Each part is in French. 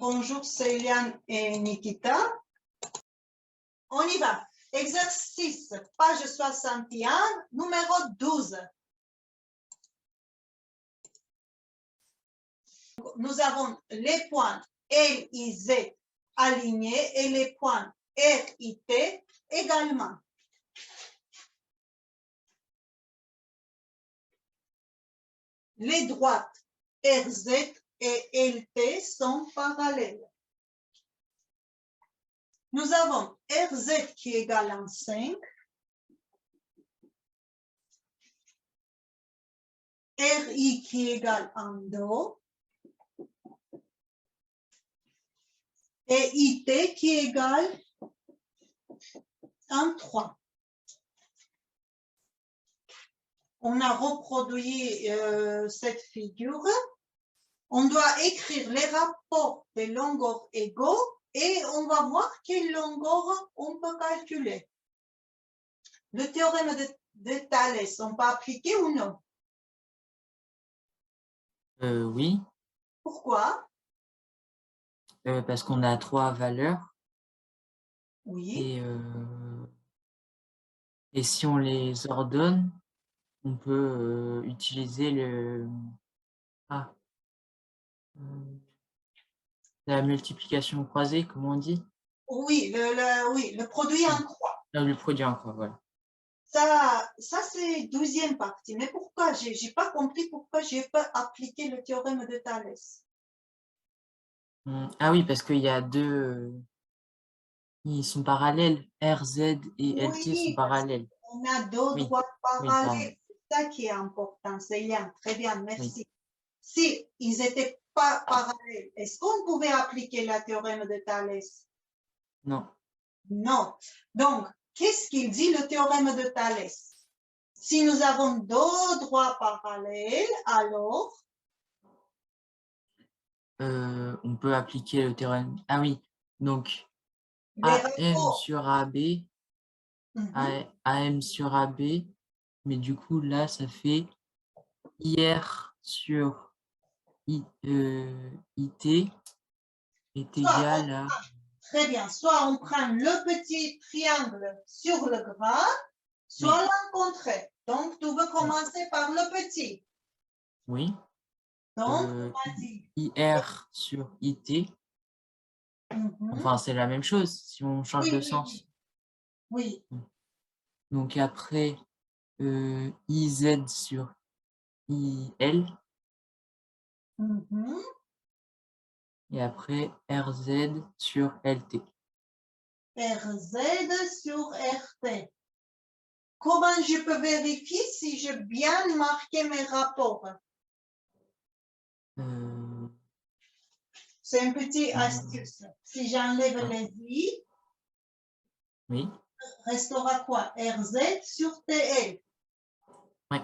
Bonjour Céliane et Nikita. On y va. Exercice, page 61, numéro 12. Nous avons les points L, I, Z alignés et les points R, I, T également. Les droites RZ et LT sont parallèles. Nous avons RZ qui est égal à 5, RI qui est égal à 2 et IT qui est égal à 3. On a reproduit cette figure. On doit écrire les rapports des longueurs égaux et on va voir quelle longueur on peut calculer. Le théorème de Thalès, on peut appliquer ou non? Oui. Pourquoi? Parce qu'on a 3 valeurs. Oui. Et si on les ordonne, on peut utiliser la multiplication croisée, comme on dit. Oui, le produit en croix. Le produit en croix, voilà. Ça c'est 12e partie. Mais pourquoi? Je n'ai pas compris pourquoi je n'ai pas appliqué le théorème de Thalès. Ah oui, parce qu'il y a deux... Ils sont parallèles. RZ et LT sont parallèles. On a deux droites parallèles. Oui, c'est ça qui est important. Céline, très bien, merci. Oui. Si ils n'étaient pas parallèles, est-ce qu'on pouvait appliquer le théorème de Thalès? Non. Non. Donc, qu'est-ce qu'il dit le théorème de Thalès? Si nous avons deux droits parallèles, alors on peut appliquer le théorème. Ah oui, donc les AM sur AB, AM sur AB, mais du coup là ça fait IR sur IT est égal à... Très bien, soit on prend le petit triangle sur le grand, soit le contraire. Donc, tu veux commencer par le petit. Oui. Donc, on va dire IR sur IT. Enfin, c'est la même chose si on change de sens. Oui. Donc après, IZ sur IL. Et après, RZ sur LT. RZ sur RT. Comment je peux vérifier si j'ai bien marqué mes rapports? C'est une petite astuce. Si j'enlève les I, oui. Restera quoi? RZ sur TL. Oui.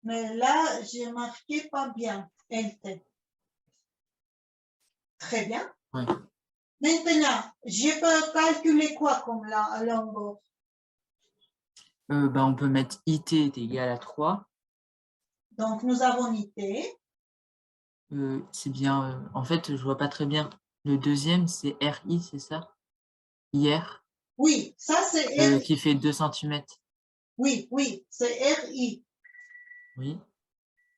Mais là, j'ai marqué pas bien LT. Très bien. Oui. Maintenant, je peux calculer quoi comme la longueur? On peut mettre IT est égal à 3. Donc, nous avons IT. C'est bien. En fait, je vois pas très bien. Le deuxième, c'est RI, c'est ça? IR. Oui, ça c'est RI. Qui fait 2 cm. Oui, oui, c'est RI. Oui.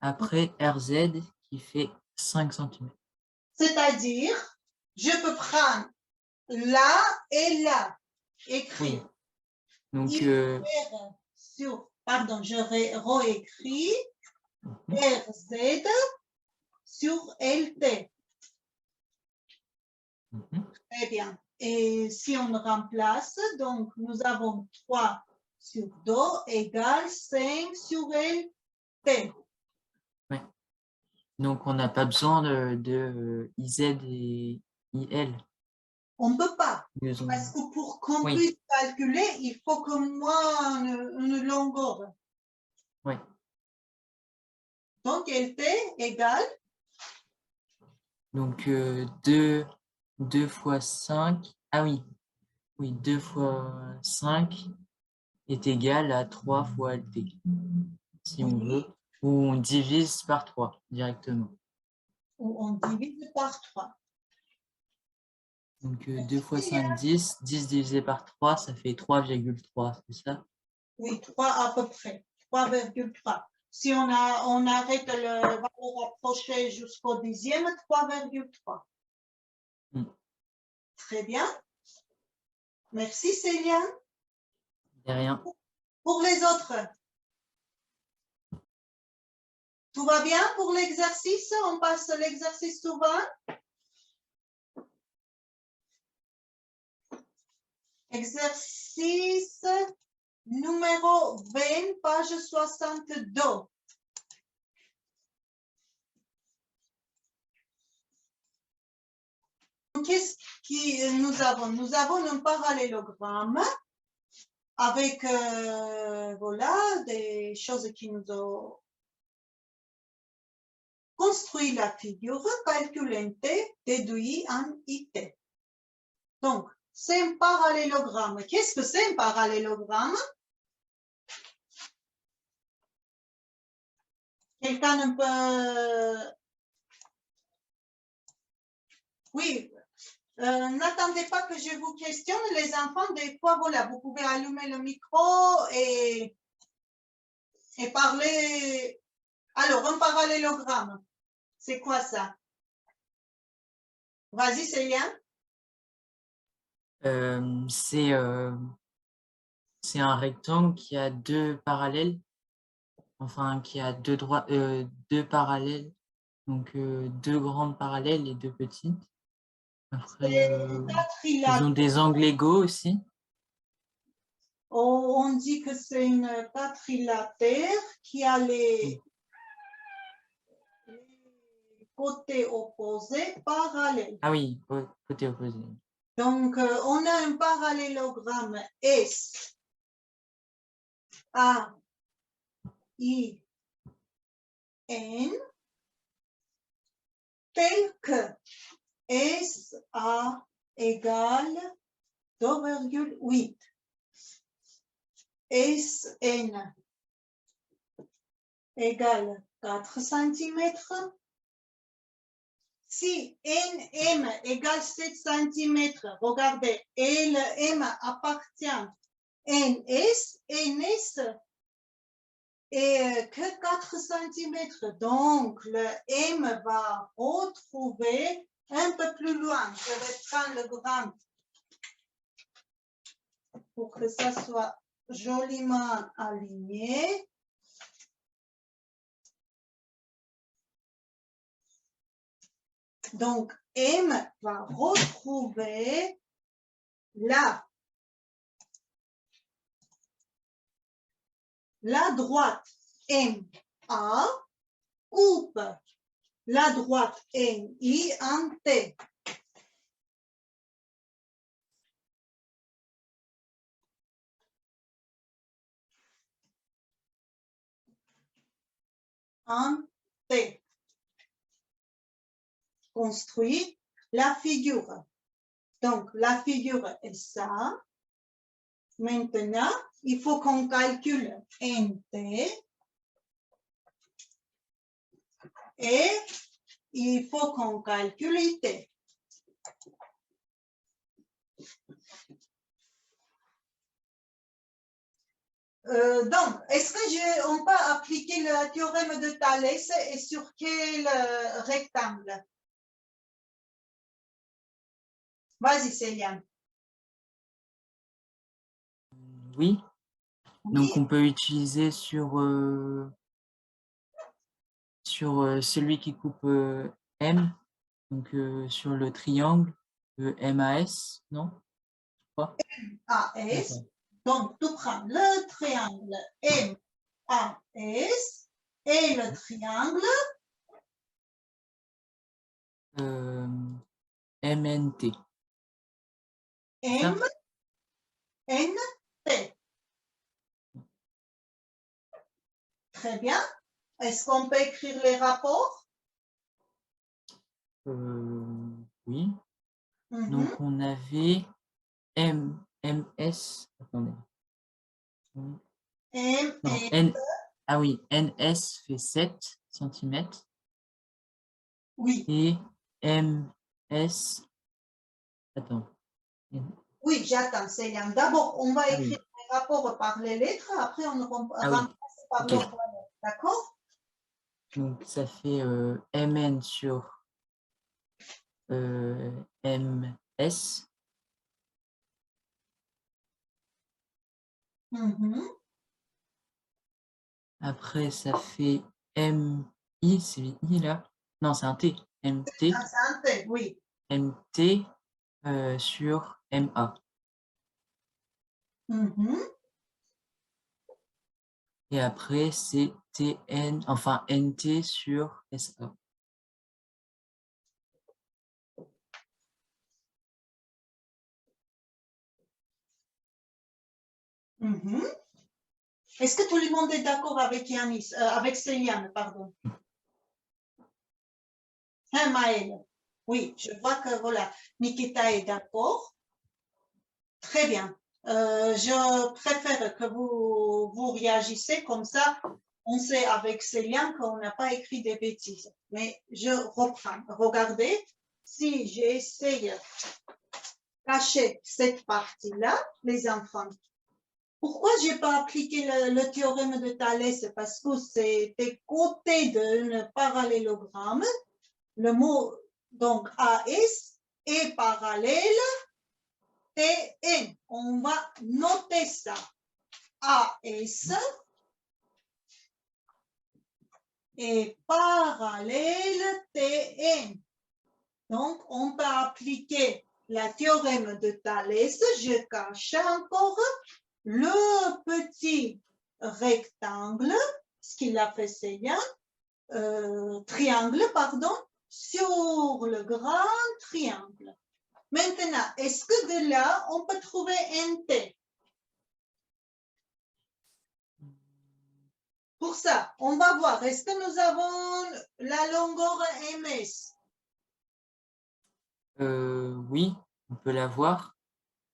Après, RZ qui fait 5 cm. C'est-à-dire, je peux prendre là et là. Écrire. Oui. Donc, pardon, je réécris RZ sur LT. Très bien. Et si on remplace, donc nous avons 3 sur 2 égale 5 sur LT. Oui. Donc, on n'a pas besoin de IZ et IL. On ne peut pas. Parce que pour qu'on puisse calculer, il faut qu'au moins une longueur. Oui. Donc, LT égale? Donc, 2 fois 5. Ah oui. Oui, 2 fois 5 est égal à 3 fois LT. Si on veut. Ou on divise par 3 directement. Ou on divise par 3. Donc 2 fois 5, 10. 10 divisé par 3, ça fait 3,3, c'est ça? Oui, 3 à peu près. 3,3. Si on arrête le valeur approchée jusqu'au dixième, 3,3. Très bien. Merci Célia. De rien. Pour les autres, tout va bien pour l'exercice? On passe l'exercice souvent. Exercice numéro 20, page 62. Qu'est-ce que nous avons? Nous avons un parallélogramme avec voilà, des choses qui nous ont construit la figure, calcule en T, déduit en IT. Donc, c'est un parallélogramme. Qu'est-ce que c'est un parallélogramme? Quelqu'un ne peut... Oui, n'attendez pas que je vous questionne, les enfants, des fois, voilà, vous pouvez allumer le micro et parler. Alors, un parallélogramme, c'est quoi ça? Vas-y, Célia. C'est un rectangle qui a deux parallèles, enfin qui a deux parallèles, donc deux grandes parallèles et deux petites. Après, ils ont des angles égaux aussi. On dit que c'est une quadrilatère qui a les côtés opposés parallèles. Ah oui, côté opposé. Donc, on a un parallélogramme S, A, I, N, tel que SA égale 2,8. SN égale 4 cm. Si NM égale 7 cm, regardez, et le M appartient à NS, NS est que 4 cm. Donc, le M va retrouver un peu plus loin. Je vais prendre le gramme pour que ça soit joliment aligné. Donc, M va retrouver la droite MA coupe la droite MI en T. En T. Construit la figure. Donc, la figure est ça. Maintenant, il faut qu'on calcule NT et il faut qu'on calcule IT. Donc, est-ce que on peut appliquer le théorème de Thalès et sur quel rectangle? Vas-y, Céliane. Oui. Oui. Donc, on peut utiliser sur celui qui coupe M, donc sur le triangle MAS, non? MAS. Donc, tu prends le triangle MAS et le triangle MNT. MNT. Très bien. Est-ce qu'on peut écrire les rapports? Oui. Donc, on avait MS. Attendez. Non, ah oui, NS fait 7 cm. Oui. Et MS Attends. Oui, j'attends, Céline. D'abord, on va Ah écrire oui. les rapports par les lettres, après on Ah oui. remplace par Ok. l'ordre. D'accord? Donc, ça fait MN sur MS. Mhm. Après, ça fait MI. C'est I là? Non, c'est un T. MT. Ah, c'est un T, oui. MT sur MA. Mhm. Et après, c'est TN, enfin NT sur SA. Mhm. Est-ce que tout le monde est d'accord avec Yanis, avec Céliane, pardon? Hein, Maëlle? Oui, je vois que voilà, Nikita est d'accord. Très bien. Je préfère que vous réagissez comme ça. On sait avec Céliane qu'on n'a pas écrit des bêtises. Mais je reprends. Regardez, si j'essaye de cacher cette partie-là, les enfants, pourquoi je n'ai pas appliqué le théorème de Thalès? Parce que c'était côté d'un parallélogramme. Le mot, donc, AS est parallèle TN. On va noter ça. AS est parallèle TN. Donc, on peut appliquer la théorème de Thalès. Je cache encore le petit rectangle, ce qu'il a fait c'est bien, triangle, pardon, sur le grand triangle. Maintenant, est-ce que de là, on peut trouver un T? Pour ça, on va voir, est-ce que nous avons la longueur MS? Oui, on peut la voir.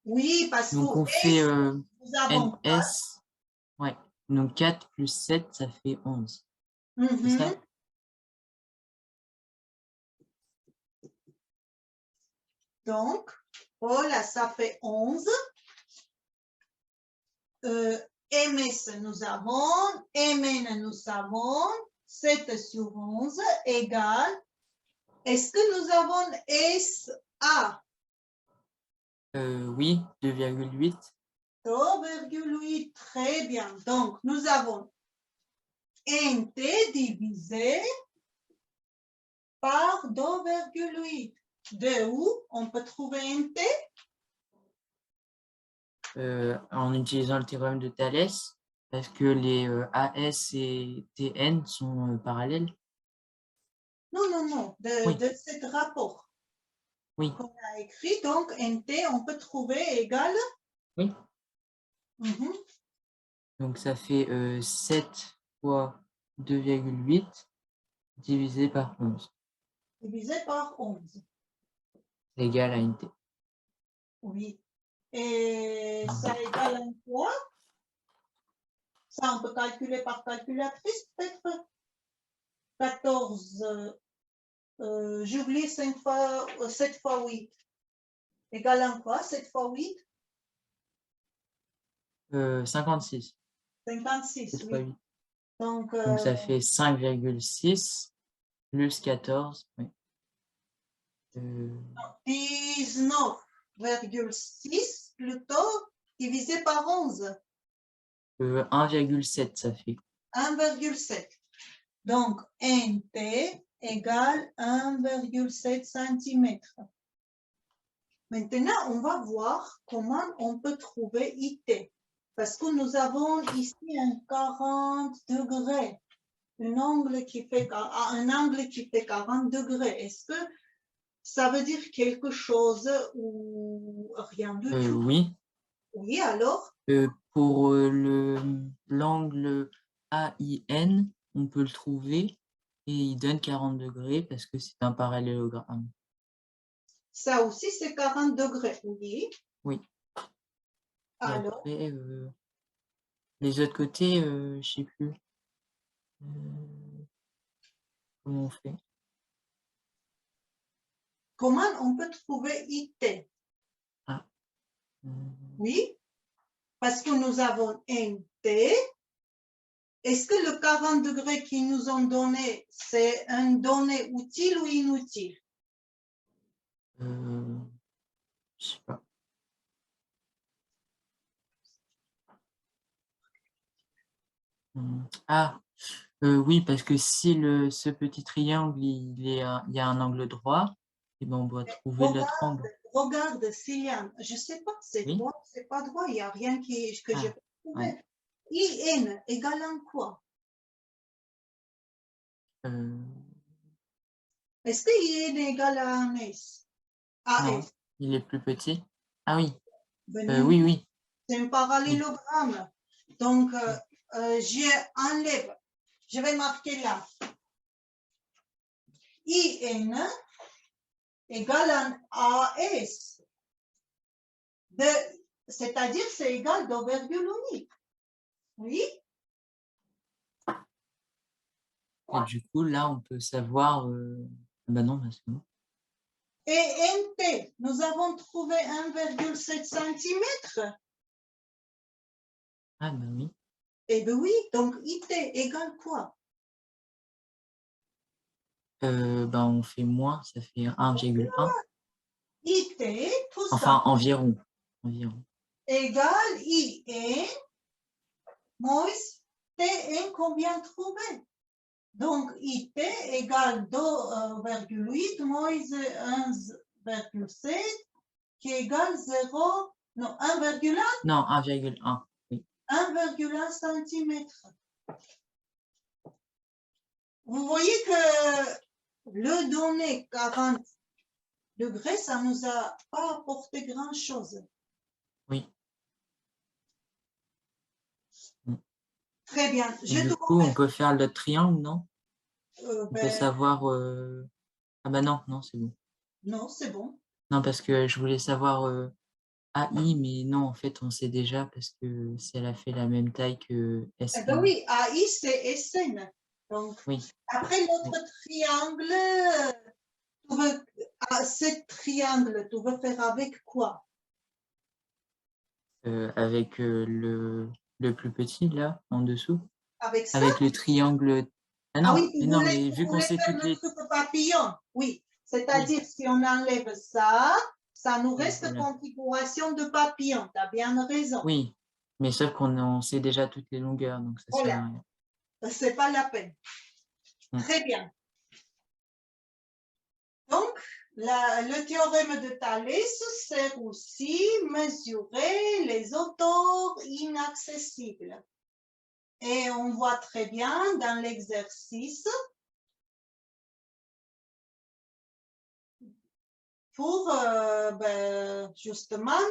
Oui, parce que Donc, on fait S, nous avons pas. NS. Ouais. Donc, 4 plus 7, ça fait 11. C'est ça? Donc, voilà, ça fait 11. MS, nous avons. MN, nous avons. 7 sur 11 égale. Est-ce que nous avons SA? Oui, 2,8. 2,8, très bien. Donc, nous avons NT divisé par 2,8. De où on peut trouver NT? En utilisant le théorème de Thalès, parce que les AS et TN sont parallèles. Non, non, non, Oui, de ce rapport oui, qu'on a écrit. Donc, NT, on peut trouver égal. oui. Mhm, Donc, ça fait 7 fois 2,8 divisé par 11 divisé par 11. égale à NT. Oui. Et ça égale à quoi? Ça, on peut calculer par calculatrice, peut-être 14. J'oublie 5 fois, 7 fois 8. Égal à quoi? 7 fois 8? 56, 56, 7 fois oui. 8. Donc, Donc, ça fait 5,6 plus 14. Oui. 19,6 plutôt divisé par 11. 1,7, ça fait. 1,7. Donc, NT égale 1,7 cm. Maintenant, on va voir comment on peut trouver IT. Parce que nous avons ici un 40 degrés. Un angle qui fait 40 degrés. Est-ce que ça veut dire quelque chose ou rien du tout? Oui. Oui, alors? Pour l'angle AIN, on peut le trouver et il donne 40 degrés parce que c'est un parallélogramme. Ça aussi, c'est 40 degrés, oui. Oui. Et Alors, après, les autres côtés, je ne sais plus. Comment on fait? comment on peut trouver IT? Oui, parce que nous avons NT. Est-ce que le 40 degrés qu'ils nous ont donné, c'est un donné utile ou inutile? Je sais pas. Ah, oui, parce que si ce petit triangle, il y a un angle droit, et ben on doit trouver l'autre angle. Regarde, Sylviane, je ne sais pas, c'est Oui. droit, c'est pas droit, il n'y a rien que j'ai trouvé. Ouais. IN égale en quoi? Est-ce que IN égale à un S? Non, il est plus petit. Ah oui, Ben, oui, oui. c'est un parallélogramme. Donc, j'enlève. Je vais marquer là. IN égale à AS. C'est-à-dire c'est égal d'overville unique. Oui? Et du coup, là, on peut savoir... bah non, c'est bon. Et NT, nous avons trouvé 1,7 cm. Ah bah oui. Eh bien oui, donc IT égale quoi? Bah on fait moins, ça fait 1,1. IT, tout Enfin, ça, environ. égale IN moins TN qu'on vient de trouver. Donc, IT égale 2,8 moins 1,7 qui égale 0, non, 1,1. Non, 1,1. Oui. 1,1 cm. Vous voyez que le donné 40 degrés, ça ne nous a pas apporté grand-chose. Oui. Très bien. Et du coup, on peut faire le triangle, non? On peut savoir... Ah bah non, c'est bon. Non, c'est bon. Non, parce que je voulais savoir AI, mais non, en fait, on sait déjà parce que si elle a fait la même taille que SN. Eh bien oui, AI, c'est SN. Donc, oui. après notre triangle, ce triangle, tu veux faire avec quoi? Avec le plus petit, là, en dessous. Avec ça? Avec le triangle... Ah non, oui, mais non, mais vu qu'on sait faire toutes le les... truc papillon. Oui, c'est-à-dire Oui, si on enlève ça, ça nous oui, reste voilà. configuration de papillon. Tu as bien raison. Oui, mais sauf qu'on sait déjà toutes les longueurs, donc ça sert à Voilà, rien. c'est pas la peine. Très bien. Donc, le théorème de Thalès sert aussi à mesurer les hauteurs inaccessibles. Et on voit très bien dans l'exercice pour justement,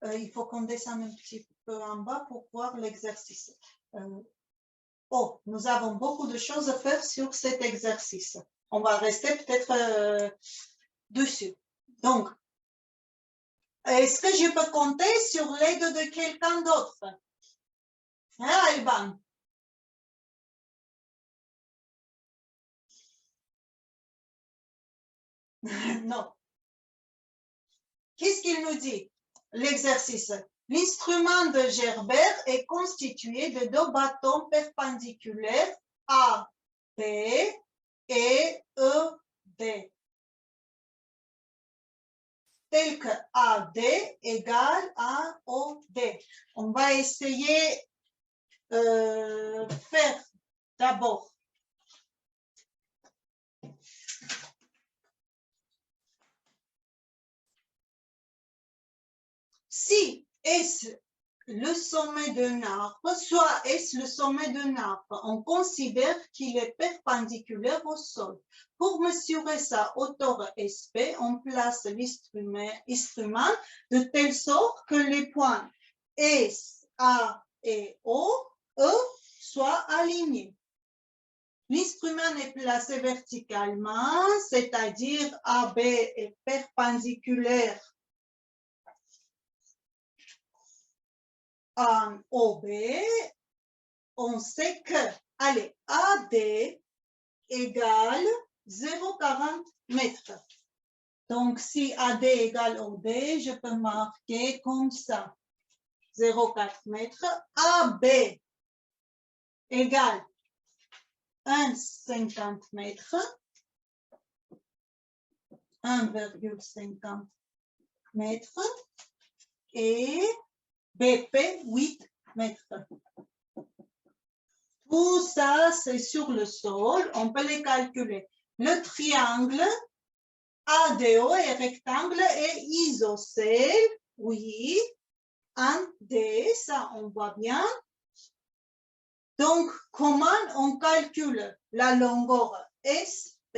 il faut qu'on descende un petit peu en bas pour voir l'exercice. Nous avons beaucoup de choses à faire sur cet exercice. On va rester peut-être dessus. Donc, est-ce que je peux compter sur l'aide de quelqu'un d'autre? Hein, Alban? Non. Qu'est-ce qu'il nous dit? L'exercice. L'instrument de Gerbert est constitué de deux bâtons perpendiculaires A, B et E, D. Tel que AD égale à OD. On va essayer faire d'abord si est-ce le sommet d'un arbre, soit est-ce le sommet d'un arbre, on considère qu'il est perpendiculaire au sol. Pour mesurer sa hauteur SP, on place l'instrument de telle sorte que les points S, A et O, E soient alignés. L'instrument est placé verticalement, c'est-à-dire AB est perpendiculaire en OB. On sait que, allez, AD égale 0,40 mètres. Donc, si AD égale OD, je peux marquer comme ça. 0,4 mètres. AB égale 1,50 mètres. 1,50 mètres. Et BP, 8 mètres. Tout ça, c'est sur le sol. On peut les calculer. Le triangle ADO est rectangle et isocèle. Oui. Un D, ça, on voit bien. Donc, comment on calcule la longueur SP?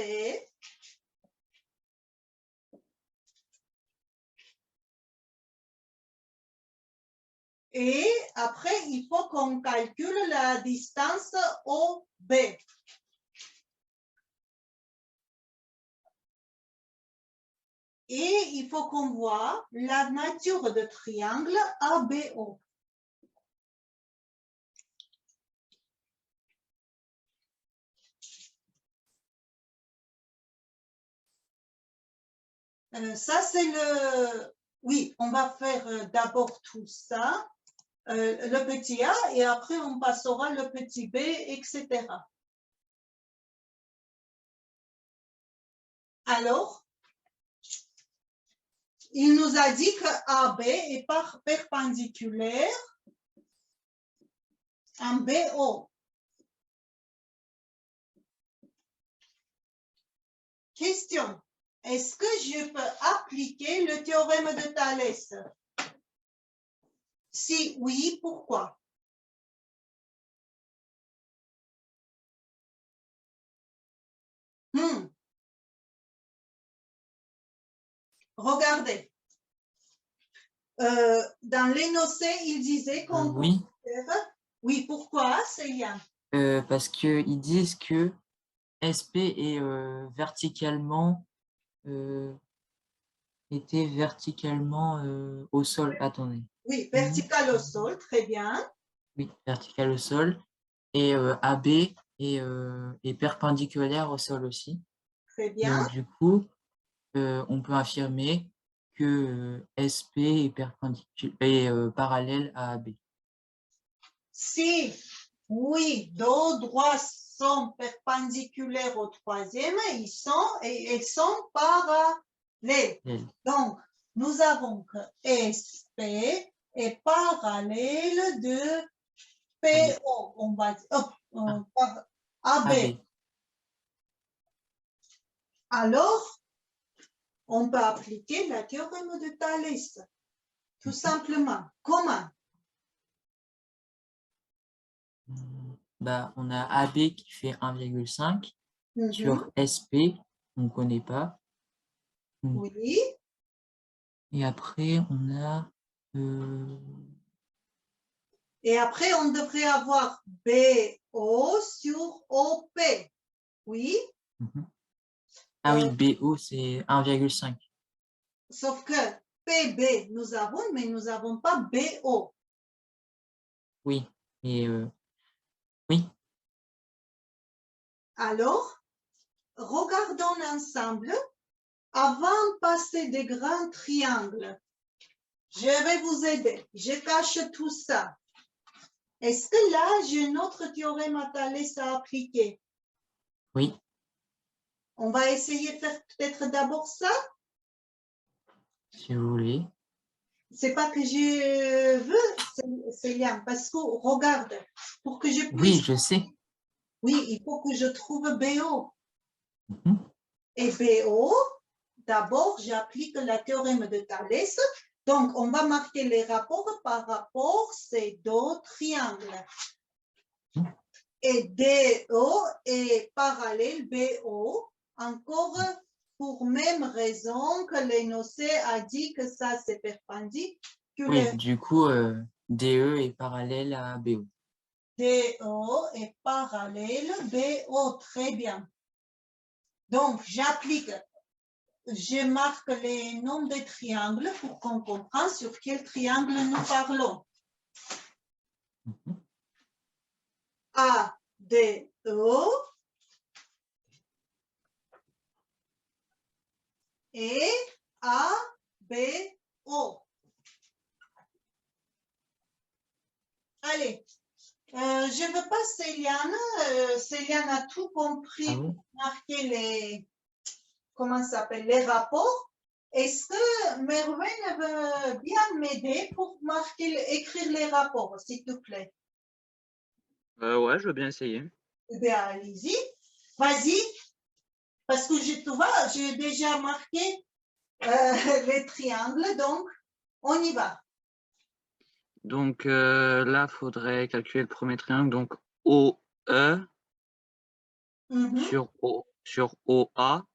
Et après, il faut qu'on calcule la distance OB. Et il faut qu'on voit la nature de triangle ABO. Ça, c'est le... Oui, on va faire d'abord tout ça, le petit a, et après, on passera le petit b, etc. Alors, il nous a dit que AB est perpendiculaire à BO. Question. Est-ce que je peux appliquer le théorème de Thalès? Si oui, pourquoi? Regardez. Dans l'énoncé, il disait qu'on oui. Oui, pourquoi, Célia? Parce qu'ils disent que SP est verticalement était verticalement au sol. Attendez. Oui, vertical au sol, très bien. Oui, vertical au sol. Et AB est perpendiculaire au sol aussi. Très bien. Donc, du coup, on peut affirmer que SP est parallèle à AB. Si, oui, deux droits sont perpendiculaires au troisième, ils sont parallèles. Donc, nous avons que SP est parallèle de PO, on va dire, AB. Alors, on peut appliquer la théorème de Thalès, tout simplement. Comment? Bah, on a AB qui fait 1,5 sur SP, on ne connaît pas. Oui. Et après, on a... Et après, on devrait avoir BO sur OP. Oui. Ah oui, BO, c'est 1,5. Sauf que PB, nous avons, mais nous n'avons pas BO. Oui. Et oui. Alors, regardons ensemble. Avant de passer des grands triangles, je vais vous aider. Je cache tout ça. Est-ce que là, j'ai notre théorème à Thalès à appliquer? Oui. On va essayer de faire peut-être d'abord ça? Si vous voulez. C'est pas que je veux, Célia, parce que regarde, pour que je puisse... Oui, je sais. Oui, il faut que je trouve BO. Et BO, d'abord, j'applique la théorème de Thalès. Donc, on va marquer les rapports par rapport à ces deux triangles. Et DO est parallèle BO, encore pour même raison que l'énoncé a dit que ça, c'est perpendiculaire. Oui, du coup, DE est parallèle à BO. DO est parallèle BO, très bien. Donc, j'applique, je marque les noms des triangles pour qu'on comprenne sur quel triangle nous parlons. ADO, et A, B, O. Allez, je ne veux pas Céliane. Céliane a tout compris Ah bon? pour marquer les, comment ça s'appelle, les rapports. Est-ce que Merveille veut bien m'aider pour marquer, écrire les rapports, s'il te plaît? Ouais, je veux bien essayer. Eh bien, allez-y. Vas-y, parce que tu vois, j'ai déjà marqué les triangles, donc on y va. Donc là, il faudrait calculer le premier triangle. Donc OE sur OA.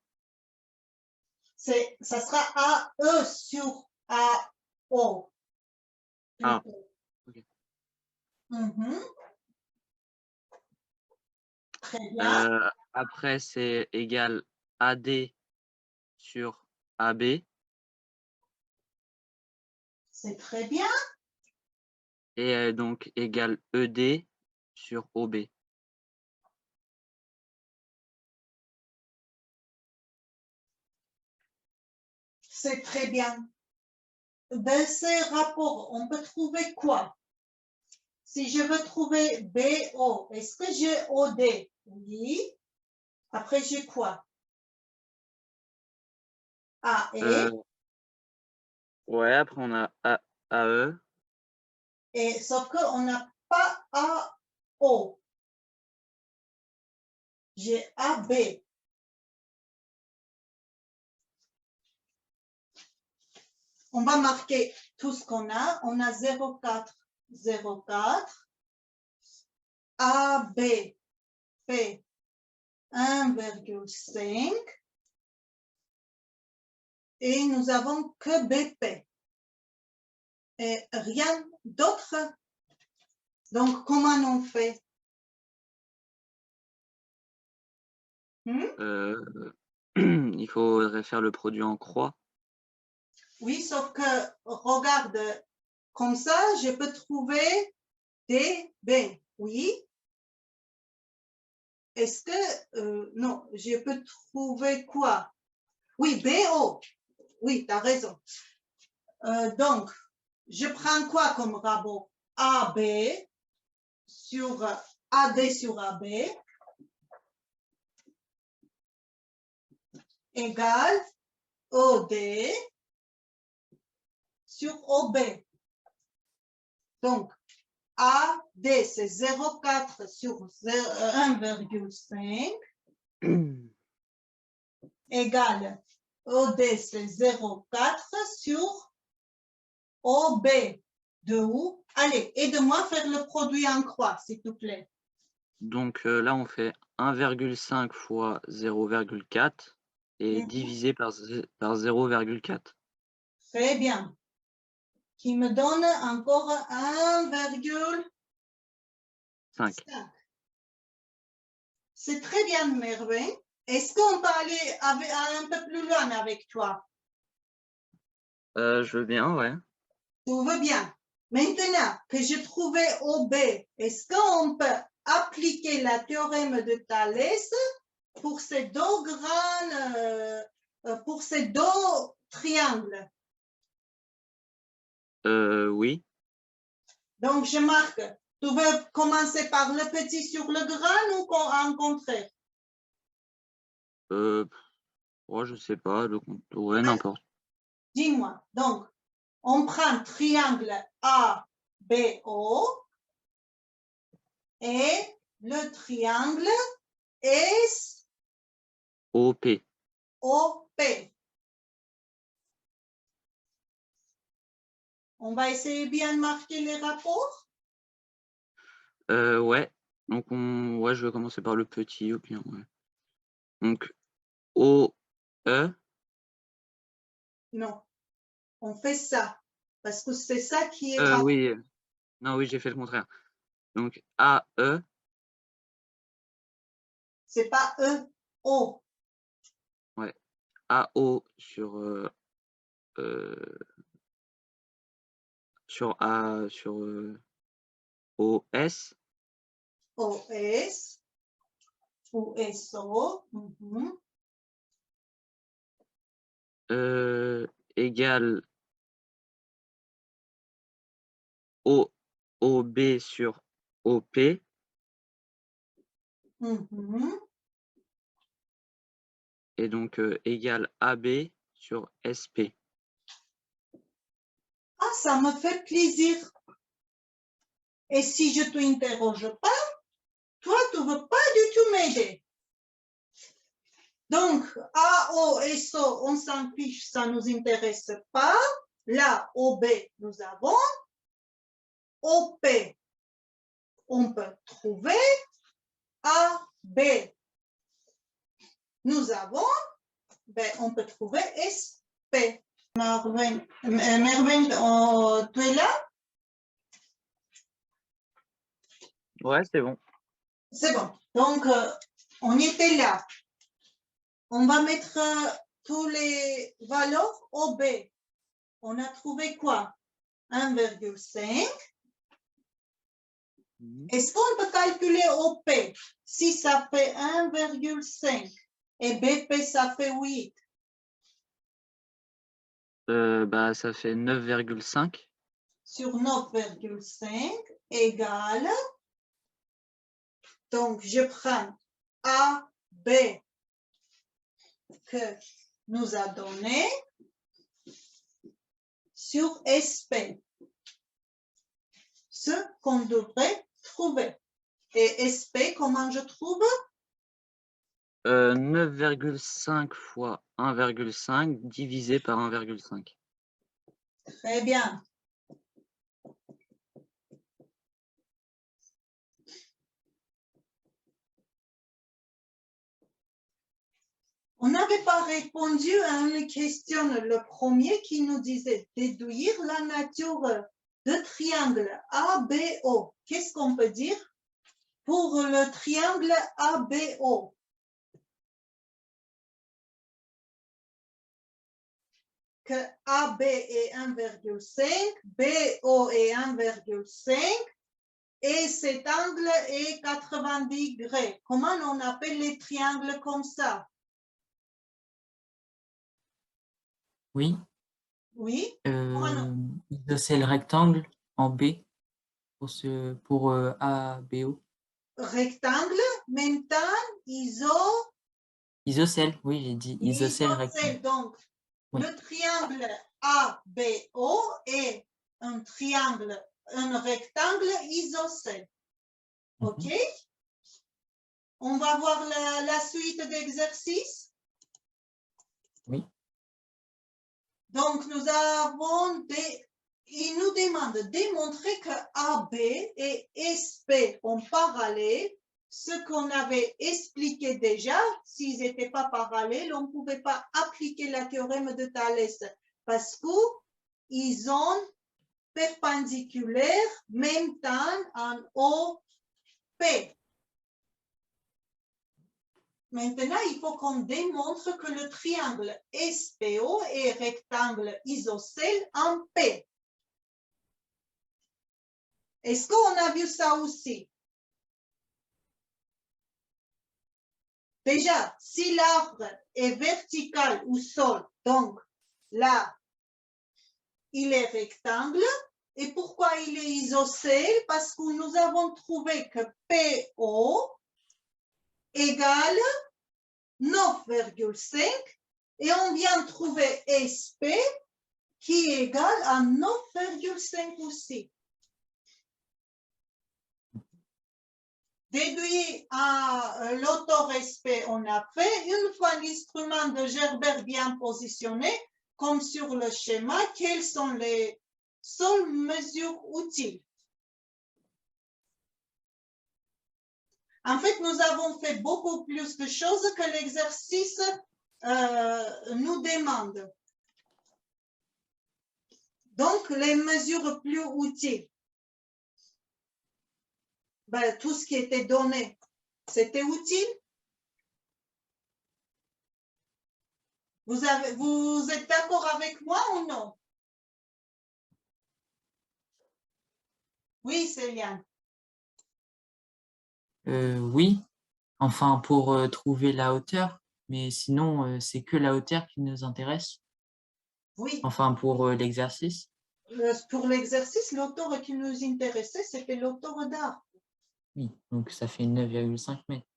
Ça sera AE sur AO. Ah, ok. Très bien. Après, c'est égal AD sur AB. C'est très bien. Et donc égal ED sur OB. C'est très bien. Dans ces rapports, on peut trouver quoi? Si je veux trouver BO, est-ce que j'ai OD? Oui. Après, j'ai quoi? AE. Ouais, après on a AE. Et sauf qu'on n'a pas AO. J'ai AB. On va marquer tout ce qu'on a. On a 0,4, 0,4. AB fait 1,5. Et nous avons que BP. Et rien d'autre. Donc, comment on fait? Il faudrait faire le produit en croix. Oui, sauf que, regarde, comme ça, je peux trouver DB. Oui. Est-ce que, non, je peux trouver quoi? Oui, BO. Oui, tu as raison. Donc, je prends quoi comme rapport? AB sur AD sur AB égale OD sur OB. Donc, AD, c'est 0,4 sur 1,5 égale OD, c'est 0,4 sur OB. De où? Allez, aide-moi à faire le produit en croix, s'il te plaît. Donc là, on fait 1,5 fois 0,4 et divisé par 0,4. Très bien. Qui me donne encore 1,5. C'est très bien, Merveille. Est-ce qu'on peut aller un peu plus loin avec toi? Je veux bien, ouais. Tout va bien. Maintenant que j'ai trouvé OB, est-ce qu'on peut appliquer la théorème de Thalès pour ces deux pour ces deux triangles? Oui. Donc, je marque. Tu veux commencer par le petit sur le grand ou en contraire? Ouais, je sais pas. Ouais, n'importe. Dis-moi. Donc, on prend triangle ABO et le triangle OP. SOP. On va essayer bien de marquer les rapports. Ouais. Donc, ouais, je vais commencer par le petit, ou bien, ouais. Donc, OE. Non, on fait ça parce que c'est ça qui est rapport. Oui. Non, oui, j'ai fait le contraire. Donc, AE. C'est pas E, O. Ouais. AO sur OS. OS ou SO. égale OB sur OP. Mhm. Et donc égale AB sur SP. Ah, ça me fait plaisir. Et si je ne t'interroge pas, toi, tu ne veux pas du tout m'aider. Donc, AO et SO, on s'en fiche, ça ne nous intéresse pas. Là, OB, nous avons. OP, on peut trouver. AB, nous avons. Ben, on peut trouver SP. Mervyn, tu es là? Ouais, c'est bon. C'est bon. Donc, on était là. On va mettre tous les valeurs au B. On a trouvé quoi? 1,5. Est-ce qu'on peut calculer au P? Si ça fait 1,5 et BP, ça fait 8. Bah, ça fait 9,5. Sur 9,5 égale. Donc, je prends A, B que nous a donné sur SP. Ce qu'on devrait trouver. Et SP, comment je trouve? 9,5 fois 1,5 divisé par 1,5. Très bien. On n'avait pas répondu à une question, le premier qui nous disait déduire la nature de triangle ABO. Qu'est-ce qu'on peut dire pour le triangle ABO? Que AB est 1,5, BO est 1,5 et cet angle est 90 degrés. Comment on appelle les triangles comme ça? Oui. Oui. Isocèle rectangle en B pour ABO. Rectangle, même temps, Isocèle, oui, j'ai dit isocèle rectangle. Donc, oui. Le triangle ABO est un rectangle isocèle. OK? On va voir la suite d'exercices. Oui. Donc, il nous demande de démontrer que AB et SP en parallèle. Ce qu'on avait expliqué déjà, s'ils n'étaient pas parallèles, on ne pouvait pas appliquer le théorème de Thalès parce qu'ils ont perpendiculaire même temps en OP. Maintenant, il faut qu'on démontre que le triangle SPO est rectangle isocèle en P. Est-ce qu'on a vu ça aussi? Déjà, si l'arbre est vertical au sol, donc là, il est rectangle. Et pourquoi il est isocèle? Parce que nous avons trouvé que PO égale 9,5 et on vient de trouver SP qui est égal à 9,5 aussi. Déduit à l'auto-respect, on a fait, une fois l'instrument de Gerber bien positionné, comme sur le schéma, quelles sont les seules mesures utiles? En fait, nous avons fait beaucoup plus de choses que l'exercice nous demande. Donc, les mesures plus utiles. Ben, tout ce qui était donné, c'était utile. Vous êtes d'accord avec moi ou non? Oui, Céliane. Oui, enfin pour trouver la hauteur, mais sinon c'est que la hauteur qui nous intéresse. Oui. Enfin, pour l'exercice. Pour l'exercice, l'auteur qui nous intéressait, c'était l'auteur d'art. Oui, donc ça fait 9,5 mètres.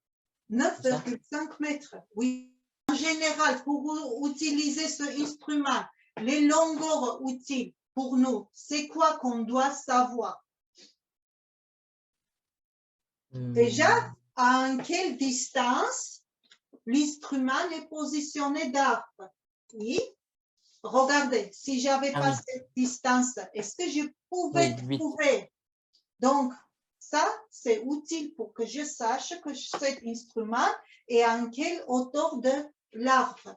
9,5 mètres, oui. En général, pour utiliser ce instrument, les longueurs utiles pour nous, c'est quoi qu'on doit savoir? Déjà, à quelle distance l'instrument est positionné d'arbre? Oui. Regardez, si j'avais pas cette distance, est-ce que je pouvais trouver? Donc, ça, c'est utile pour que je sache que cet instrument est en quelle hauteur de l'arbre.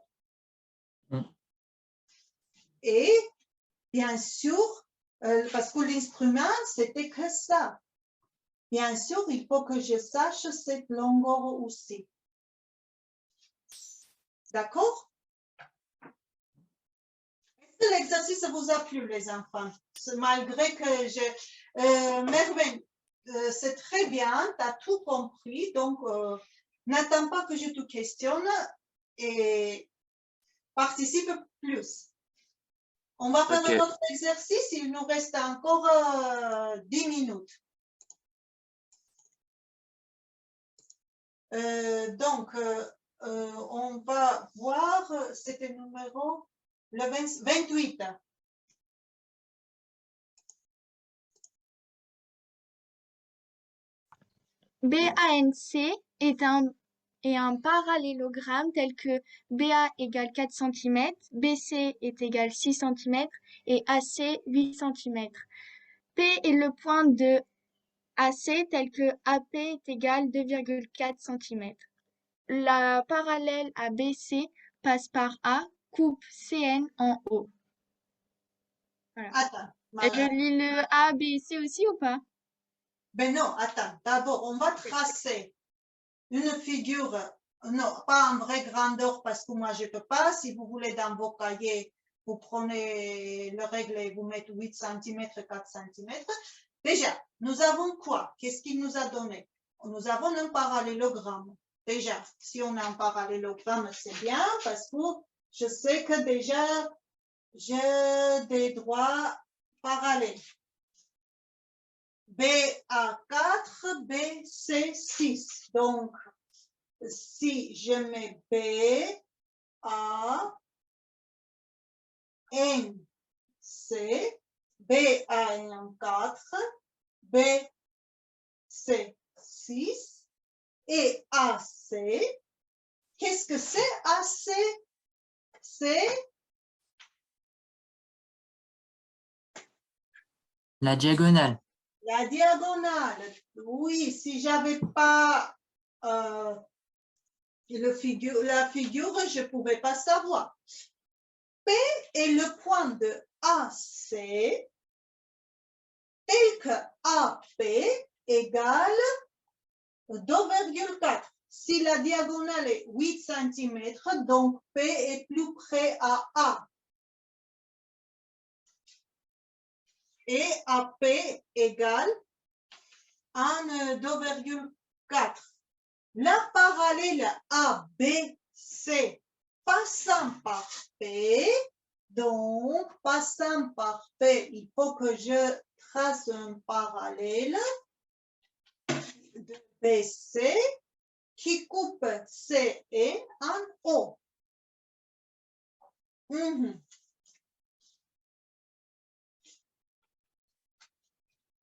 Et bien sûr, parce que l'instrument, c'était que ça. Bien sûr, il faut que je sache cette longueur aussi. D'accord? Est-ce que l'exercice vous a plu, les enfants? Malgré que Merveille, c'est très bien, tu as tout compris, donc n'attends pas que je te questionne et participe plus. On va faire un autre exercice, il nous reste encore 10 minutes. Donc, on va voir, c'était numéro le 28. BANC est un parallélogramme tel que BA égale 4 cm, BC est égal 6 cm et AC 8 cm. P est le point de AC tel que AP est égal 2,4 cm. La parallèle à BC passe par A, coupe CN en haut. Voilà. Attends. Et je lis le A, B, C aussi ou pas? Ben non, attends. D'abord, on va tracer une figure, non, pas en vraie grandeur parce que moi je ne peux pas. Si vous voulez dans vos cahiers, vous prenez le règle et vous mettez 8 cm, 4 cm. Déjà, nous avons quoi? Qu'est-ce qu'il nous a donné? Nous avons un parallélogramme. Déjà, si on a un parallélogramme, c'est bien parce que je sais que déjà, j'ai des droits parallèles. BA4, BC6. Donc, si je mets B, A, N, C, BA4, B, C, 6 et AC. Qu'est-ce que c'est AC? C'est la diagonale. La diagonale. Oui, si j'avais pas la figure, je ne pouvais pas savoir. P est le point de AC tel que AP égale 2,4. Si la diagonale est 8 cm, donc P est plus près à A. Et AP égale 2,4. La parallèle ABC passant par P, donc passant par P, il faut que je trace un parallèle de BC qui coupe CE en O.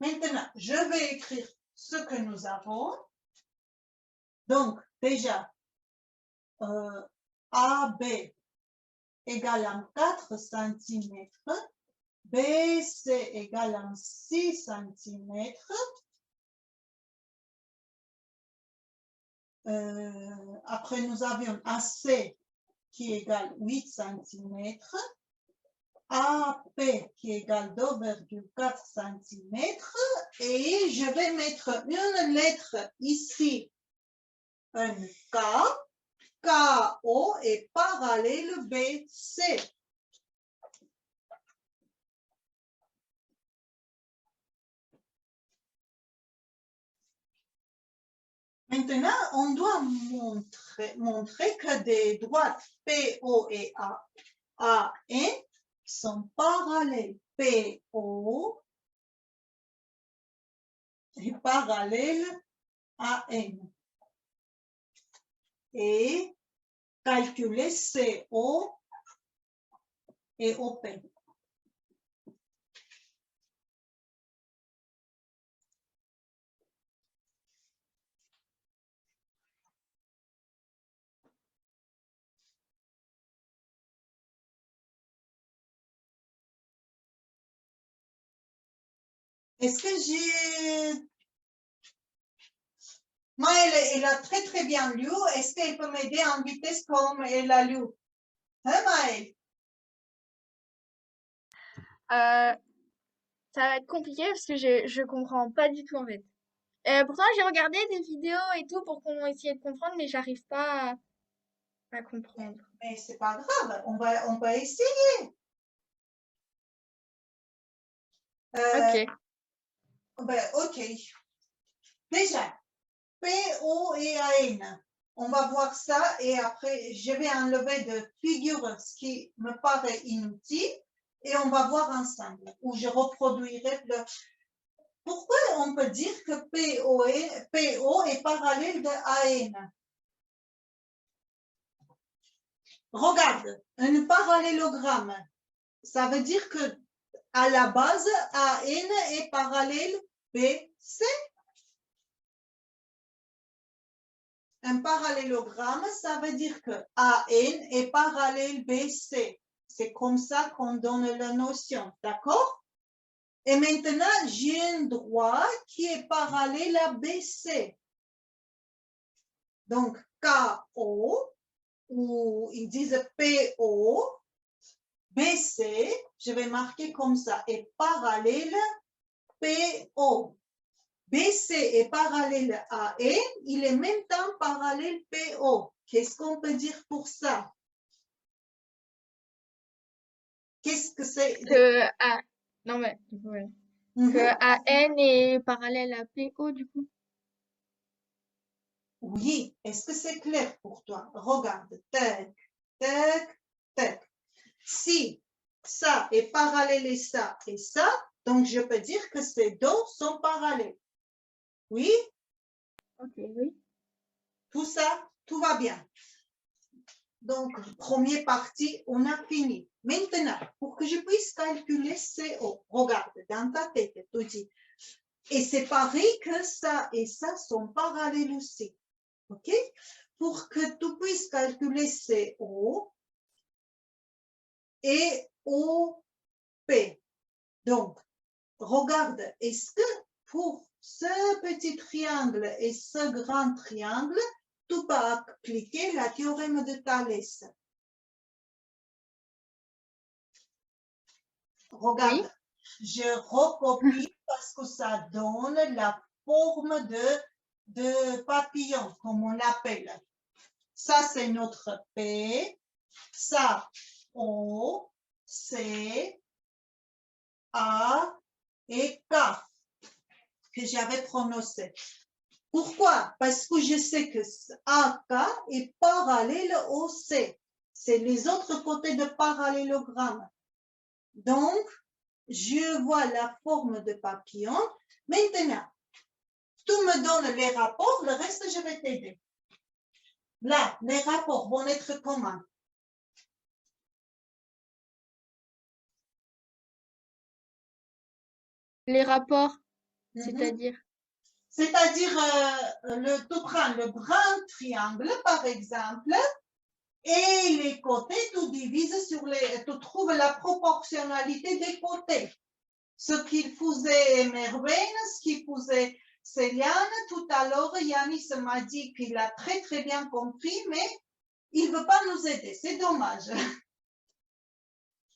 Maintenant, je vais écrire ce que nous avons. Donc, déjà, AB égale à 4 cm, BC égale à 6 cm, après nous avions AC qui égale 8 cm, AP qui égale 2,4 cm et je vais mettre une lettre ici, un K. KO est parallèle BC. Maintenant, on doit montrer que des droites PO et AN sont parallèles. PO est parallèle à N. Et calculer CO et OP. Est-ce que j'ai... Maëlle, elle a très très bien lu. Est-ce qu'elle peut m'aider en vitesse comme elle a lu? Hein, Maëlle? Ça va être compliqué parce que je comprends pas du tout en fait. Pourtant, j'ai regardé des vidéos et tout pour qu'on essaye de comprendre, mais j'arrive pas à comprendre. Mais c'est pas grave, on va essayer. Ok. Ok. Déjà, PO et AN. On va voir ça et après, je vais enlever de figure ce qui me paraît inutile et on va voir ensemble où je reproduirai le... Pourquoi on peut dire que PO est parallèle de AN? Regarde, un parallélogramme, ça veut dire que à la base, AN est parallèle BC. Un parallélogramme, ça veut dire que AN est parallèle BC. C'est comme ça qu'on donne la notion, d'accord? Et maintenant, j'ai un droit qui est parallèle à BC. Donc, KO, ou ils disent PO, BC, je vais marquer comme ça, est parallèle PO. BC est parallèle à N, il est en même temps parallèle PO. Qu'est-ce qu'on peut dire pour ça? Qu'est-ce que c'est? Non mais du coup, ouais. Mhm. Que AN est parallèle à PO du coup. Oui, est-ce que c'est clair pour toi? Regarde, tac, tac, tac. Si ça est parallèle et ça, donc je peux dire que ces deux sont parallèles. Oui? Ok, oui. Tout ça, tout va bien. Donc, première partie, on a fini. Maintenant, pour que je puisse calculer CO, regarde, dans ta tête, tu dis, et c'est pareil que ça et ça sont parallèles aussi. OK? Pour que tu puisses calculer CO et OP. Donc, regarde, est-ce que pour ce petit triangle et ce grand triangle, tu peux appliquer la théorème de Thalès? Regarde, Oui. je recopie parce que ça donne la forme de papillon, comme on l'appelle. Ça, c'est notre P. Ça, O, C, A et K que j'avais prononcé. Pourquoi? Parce que je sais que AK est parallèle au C. C'est les autres côtés de parallélogramme. Donc, je vois la forme de papillon. Maintenant, tu me donnes les rapports, le reste, je vais t'aider. Là, les rapports vont être comment? Les rapports, c'est-à-dire. C'est-à-dire, tu prends le grand triangle, par exemple, et les côtés, tu divises sur les, tu trouves la proportionnalité des côtés. Ce qu'il faisait Merveille, ce qu'il faisait Céliane, tout à l'heure, Yanis m'a dit qu'il a très très bien compris, mais il ne veut pas nous aider, c'est dommage.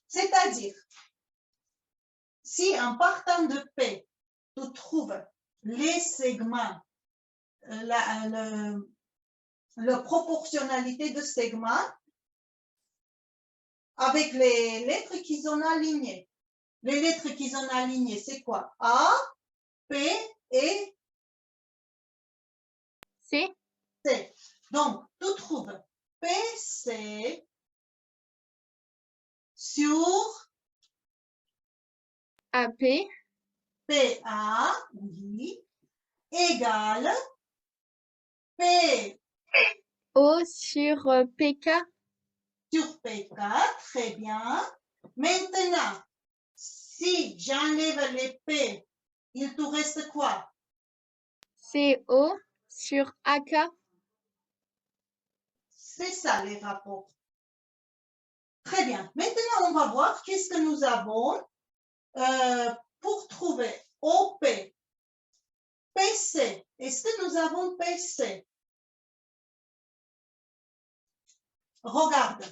C'est-à-dire, si en partant de P, tu trouves les segments, la proportionnalité de segments, avec les lettres qu'ils ont alignées. Les lettres qu'ils ont alignées, c'est quoi? A, P et C. C. Donc, tu trouves PC sur PAP PA, oui, égale P O sur PK. sur PK, très bien. Maintenant, si j'enlève les P, il te reste quoi? CO sur AK. C'est ça les rapports. Très bien. Maintenant, on va voir qu'est-ce que nous avons pour trouver OP. PC. Est-ce que nous avons PC? Regarde.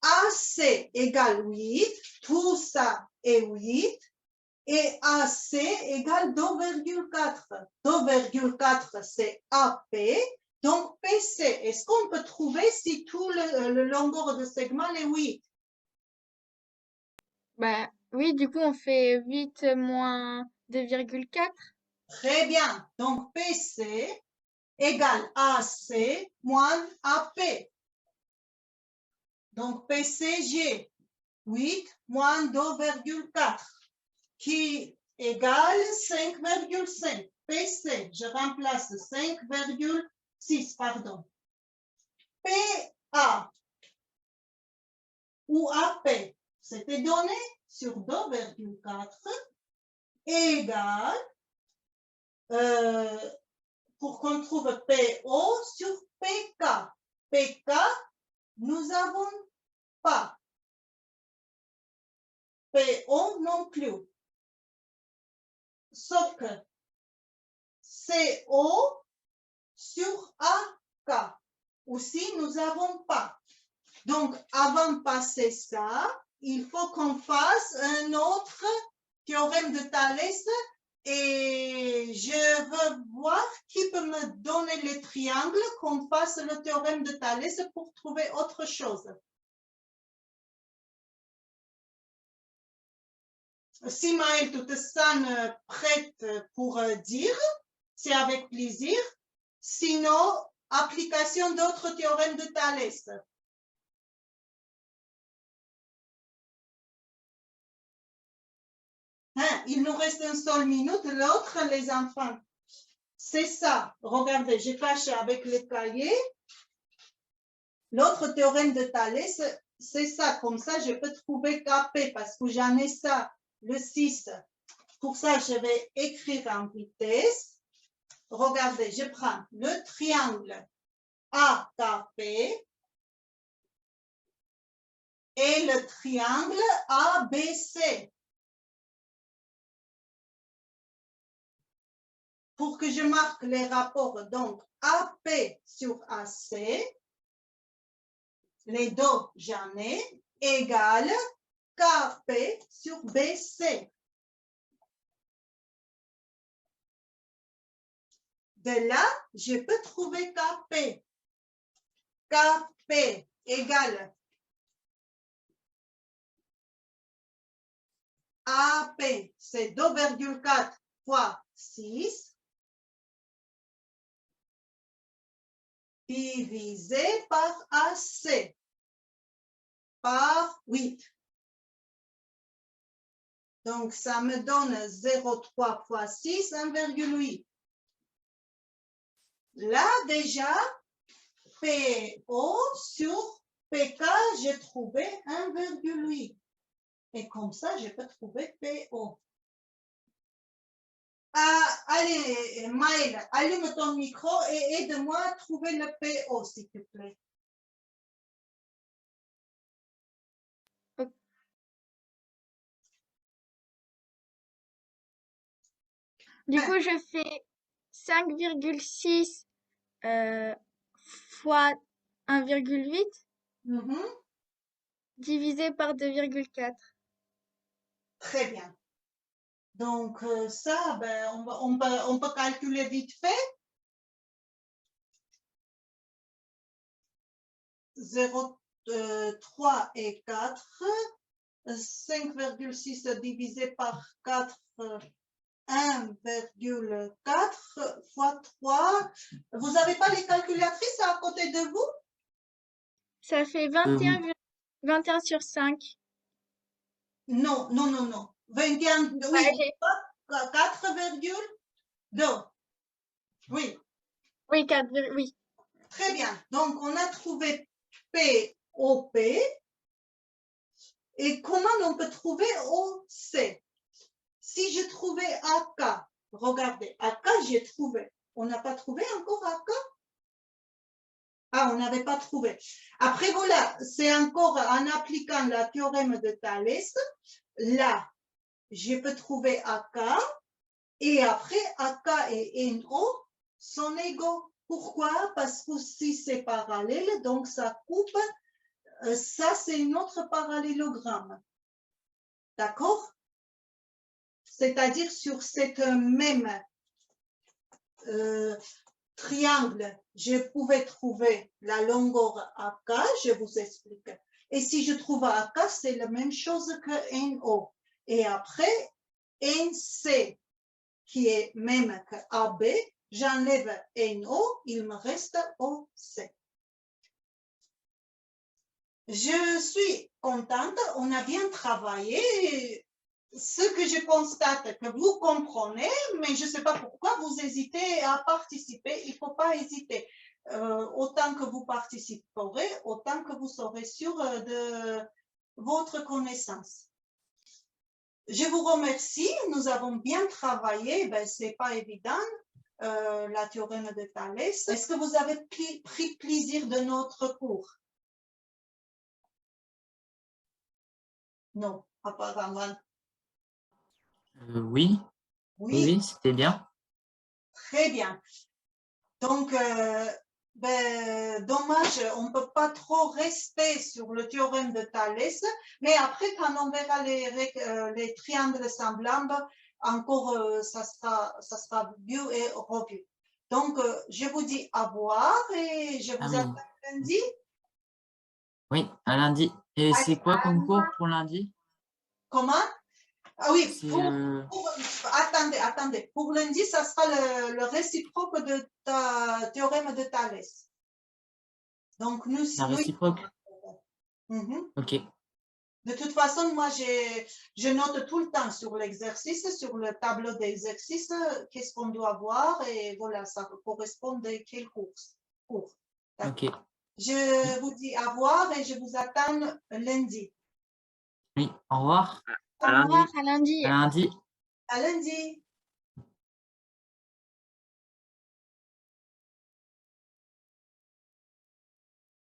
AC égale 8, tout ça est 8, et AC égale 2,4. 2,4 c'est AP, donc PC. Est-ce qu'on peut trouver si tout le longueur de segment est 8? Bah oui, du coup, on fait 8 moins 2,4. Très bien, donc PC égale AC moins AP. Donc PCG, 8 moins 2,4, qui égale 5,5. PC, je remplace 5,6, pardon. PA ou AP, c'était donné sur 2,4 égale, pour qu'on trouve PO sur PK. PK, nous n'avons pas. PO non plus. Sauf que CO sur AK. Aussi, nous n'avons pas. Donc, avant de passer ça, il faut qu'on fasse un autre théorème de Thalès et je veux voir qui peut me donner les triangles, qu'on fasse le théorème de Thalès pour trouver autre chose. Si Maëlle, tu te sens prête pour dire, c'est avec plaisir. Sinon, application d'autres théorèmes de Thalès. Hein, il nous reste une seule minute, l'autre, les enfants. C'est ça. Regardez, j'ai caché avec le cahier. L'autre théorème de Thalès, c'est ça. Comme ça, je peux trouver KP parce que j'en ai ça, le 6. Pour ça, je vais écrire en vitesse. Regardez, je prends le triangle AKP et le triangle ABC. Pour que je marque les rapports, donc AP sur AC, les deux j'en ai, égale KP sur BC. De là, je peux trouver KP. KP égale AP, c'est 2,4 fois 6, divisé par AC, par 8. Donc, ça me donne 0,3 fois 6, 1,8. Là, déjà, PO sur PK, j'ai trouvé 1,8. Et comme ça, je peux trouver PO. Allez, Maëlle, allume ton micro et aide-moi à trouver le PO, s'il te plaît. Du coup, je fais 5,6 fois 1,8 divisé par 2,4. Très bien. Donc, ça, ben, on peut calculer vite fait. 0,3 et 4. 5,6 divisé par 4, 1,4 fois 3. Vous n'avez pas les calculatrices à côté de vous? Ça fait 21 sur 5. Non, non, non, non. 21, oui, Ouais, j'ai- 4,2. Oui, Oui, 4, oui. très bien. Donc, on a trouvé POP. Et comment on peut trouver OC? Si je trouvais AK, regardez, AK, j'ai trouvé. On n'a pas trouvé encore AK? Ah, on n'avait pas trouvé. Après, voilà, c'est encore en appliquant le théorème de Thalès. Là, je peux trouver AK. Et après, AK et NO sont égaux. Pourquoi? Parce que si c'est parallèle, donc ça coupe. Ça, c'est notre parallélogramme. D'accord? C'est-à-dire sur cette même triangle, je pouvais trouver la longueur AK, je vous explique. Et si je trouve AK, c'est la même chose que NO. Et après, NC, qui est même que AB, j'enlève NO, il me reste OC. Je suis contente, on a bien travaillé. Ce que je constate, que vous comprenez, mais je ne sais pas pourquoi vous hésitez à participer. Il ne faut pas hésiter. Autant que vous participerez, autant que vous serez sûr de votre connaissance. Je vous remercie. Nous avons bien travaillé. Ben, ce n'est pas évident, la théorème de Thalès. Est-ce que vous avez pris plaisir de notre cours? Non, apparemment. Oui, oui, c'était bien. Très bien. Donc, ben, dommage, on ne peut pas trop rester sur le théorème de Thalès, mais après, quand on verra les triangles semblables, encore, ça sera mieux et revu. Donc, je vous dis au revoir et je vous oui. attends lundi. Oui, à lundi. Et c'est quoi comme cours pour lundi? Comment? Ah oui, C'est attendez. Pour lundi, ça sera le réciproque de théorème de Thalès. Donc, la réciproque. Ok, De toute façon, moi, je note tout le temps sur l'exercice, sur le tableau d'exercice, qu'est-ce qu'on doit voir et voilà, ça correspond à quel cours. ok. Je vous dis au revoir et je vous attends lundi. Oui, au revoir. Au revoir, à lundi. À lundi. À lundi.